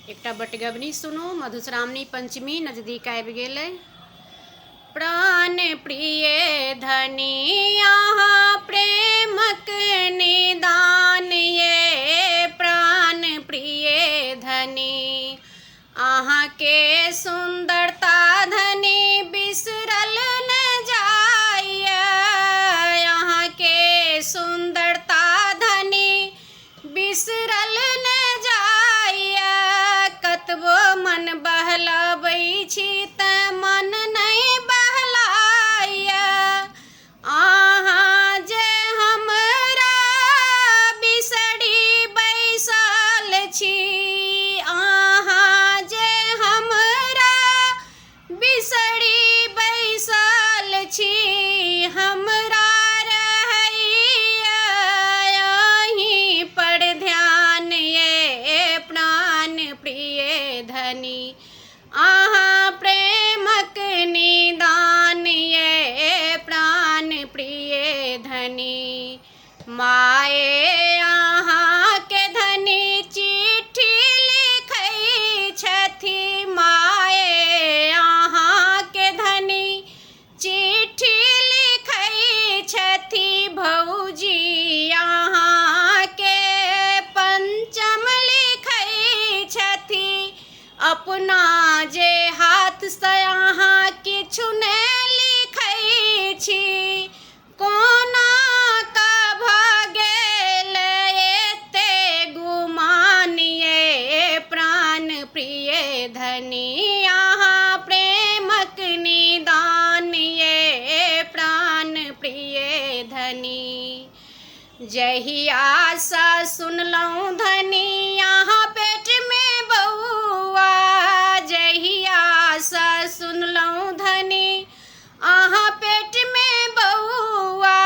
एकटा बटगबनी सुनू। मधुश्रावणी पंचमी नजदीक आबि गेलै। प्राण प्रिय धनी अहाँ प्रेमक निदान ये प्राण प्रिय धनी अहाँ के सुंदरता धनी बिसरल न जाइए। अहाँ के सुंदरता धनी बिसरल न जाइए। कतबो मन बहलाबै छी त मन नहीं बहलाइए। अहाँ जे हमरा बिसरी बैसल छी, अहाँ जे हमरा बिसरी बैसल छी, हमरा रहैया अहीं पर ध्यान ये प्राण प्रिय धनी अहाँ प्रेमक निदान ये प्राण प्रिय धनी। माए अहाँ के धनी चिट्ठी लिखै छथि, माए अहाँ के धनी चिट्ठी लिखै छथि। भौजी अहाँ के पंचम लिखै छथि। अपना जे हाथ से अहाँ किछु नहि लिखै छी, कोना का भ गेल एते गुमान ये प्राण प्रिय धनी अहाँ प्रेमक निदान ये प्राण प्रिय धनी। जहिया सा सुनलहुँ धनी अहाँ पेट में बउआ, जहिया सा सुनलहुँ धनी अहाँ पेट में बउआ,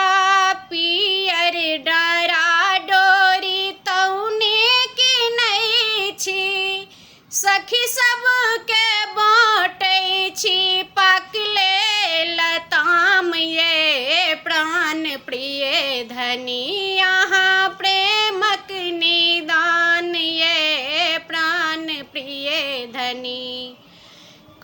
पियर डरा डोरी तौने की नहीं छी। सखी सबके बाँटै छी पकले लताम ये प्राण प्रिय धनी अहाँ प्रेमक निदान ये प्राण प्रिय धनी।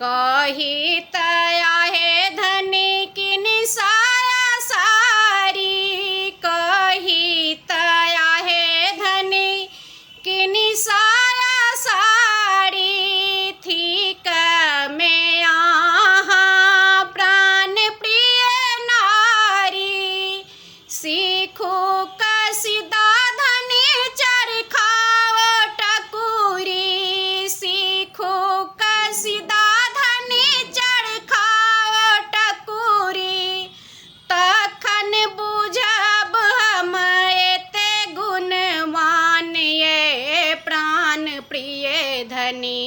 कही तया हे धनी किन साया सारी, कही तया हे धनी किन साया सारी। थीक में अहाँ प्राण प्रिय नारी, सीखू कसिदा धनी चरखाओ टकुरी, सीखू कसिदा धनी चरखाओ टकुरी। तखन बुझब हम एते गुणवान ये प्राण प्रिय धनी